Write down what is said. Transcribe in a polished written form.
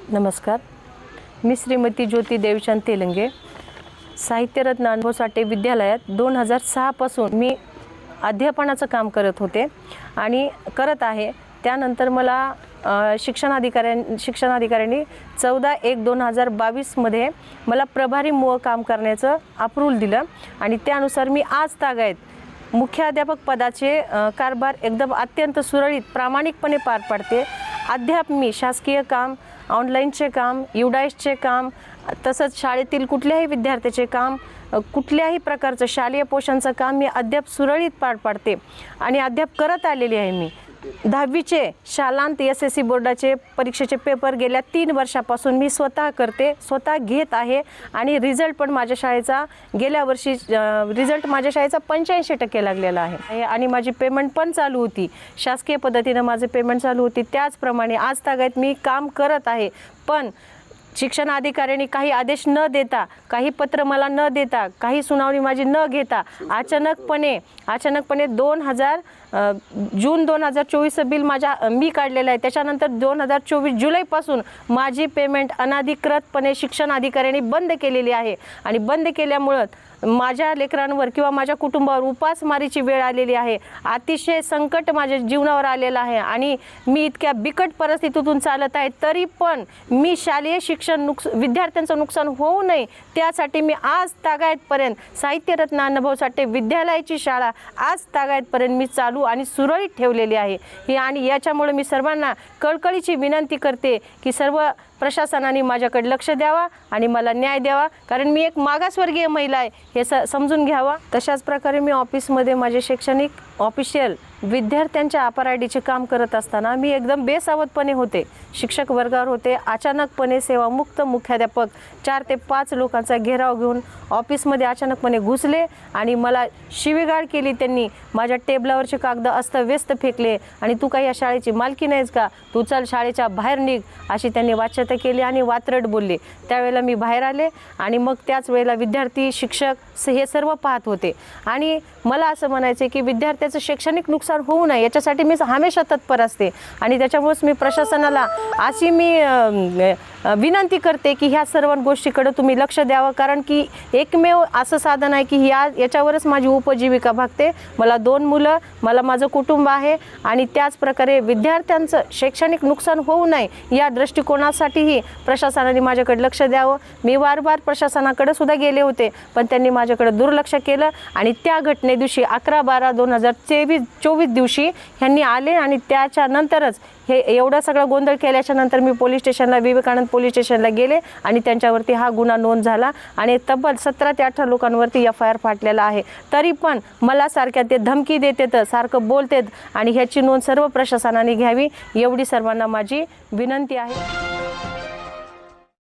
नमस्कार, मी श्रीमती ज्योती देवचंद तेलंगे, साहित्यरत्न अनुभव साठे विद्यालयात 2006 पासून मी अध्यापनाचं काम करत होते आणि करत आहे। त्यानंतर मला शिक्षणाधिकाऱ्यांनी 14/1/2022 मध्ये मला प्रभारी काम करण्याचं अप्रूव्हल दिलं आणि त्यानुसार मी आज तागायत मुख्याध्यापक पदाचे कारभार एकदम अत्यंत सुरळीत प्रामाणिकपणे पार पाडते। अद्याप मी शासकीय काम, ऑनलाईनचे काम, युडाईसचे काम, तसंच शाळेतील कुठल्याही विद्यार्थ्याचे काम, कुठल्याही प्रकारचं शालेय पोषणचं काम मी अद्याप सुरळीत पार पाडते आणि अद्याप करत आलेली आहे। मी 10वीचे शालांत SSC बोर्डाचे परीक्षेचे पेपर गेल्या 3 वर्षापासून मी स्वतः करते, स्वतः घेत आहे आणि रिझल्ट पण माझ्या शाळेचा गेल्या वर्षी रिझल्ट माझ्या शाळेचा 85% लागलेला आहे आणि माझी पेमेंट पण चालू होती। शासकीय पद्धतीने माझे पेमेंट चालू होती। त्याचप्रमाणे आज तागायत मी काम करत आहे। पण शिक्षण अधिकाऱ्यांनी काही आदेश न देता, काही पत्र मला न देता, काही सुनावणी माझी न घेता अचानकपणे जून 2024 बिल मी काढलेलं आहे। त्याच्यानंतर 2024 जुलैपासून माझी पेमेंट अनधिकृतपणे शिक्षण अधिकाऱ्यांनी बंद केलेली आहे आणि बंद केल्यामुळे माझ्या लेकरांवर किंवा माझ्या कुटुंबावर उपासमारीची वेळ आलेली आहे। अतिशय संकट माझ्या जीवनावर आलेलं आहे आणि मी इतक्या बिकट परिस्थितीतून चालत आहे। तरी पण मी शालेय शिक्षण विद्यार्थ्यांचं नुकसान होऊ नये त्यासाठी मी आज तागायतपर्यंत साहित्यरत्न अनुभव साठे विद्यालयाची शाळा आज तागायतपर्यंत मी चालू आणि सुरळीत ठेवलेली आहे। आणि याच्यामुळे मी सर्वांना कळकळीची विनंती करते की सर्व प्रशासनाने माझ्याकडे लक्ष द्यावा आणि मला न्याय द्यावा, कारण मी एक मागासवर्गीय महिला आहे हे समजून घ्यावा। तशाच प्रकारे मी ऑफिसमध्ये माझे शैक्षणिक ऑफिशियल विद्यार्थ्यांच्या अपराडीचे काम करत असताना मी एकदम बेसावधपणे होते, शिक्षक वर्गावर होते। अचानकपणे सेवामुक्त मुख्याध्यापक 4 ते 5 लोकांचा घेराव घेऊन ऑफिसमध्ये अचानकपणे घुसले आणि मला शिवीगाळ केली। त्यांनी माझ्या टेबलावरचे कागद अस्तव्यस्त फेकले आणि तू काही या शाळेची मालकी नाहीस का, तू चल शाळेच्या बाहेर निघ, अशी त्यांनी वाच्यता केली आणि वात्रट बोलले। त्यावेळेला मी बाहेर आले आणि मग त्याच वेळेला विद्यार्थी, शिक्षक हे सर्व पाहत होते आणि मला असं म्हणायचे की विद्यार्थ्याचं शैक्षणिक नुकसान होऊ नये याच्यासाठी मी हमेशा तत्पर असते आणि त्याच्यामुळेच मी प्रशासनाला अशी विनंती करते की ह्या सर्व गोष्टीकडे तुम्ही लक्ष द्यावं, कारण की एकमेव असं साधन आहे की याच्यावरच माझी उपजीविका भागते। मला 2 मुलं, मला माझं कुटुंब आहे आणि त्याच प्रकारे विद्यार्थ्यांचं शैक्षणिक नुकसान होऊ नये या दृष्टिकोनासाठीही प्रशासनाने माझ्याकडे लक्ष द्यावं। मी वारंवार प्रशासनाकडे सुद्धा गेले होते पण त्यांनी माझ्याकडे दुर्लक्ष केलं आणि त्या घटने दिवशी 11/12/2024 दिवशी ह्यांनी आले आणि त्याच्यानंतरच हे एवढा सगळा गोंधळ केल्याच्या नंतर मी पोलीस स्टेशनला, विवेकानंद पोलीस स्टेशनला गेले आणि त्यांच्यावरती हा गुन्हा नोंद झाला आणि तब्बल 17 ते 18 लोकांवरती FIR फाटलेला आहे। तरी पण मला सारख्या ते धमकी देतात, सारखं बोलतात आणि ह्याची नोंद सर्व प्रशासनाने घ्यावी एवढी सर्वांना माझी विनंती आहे।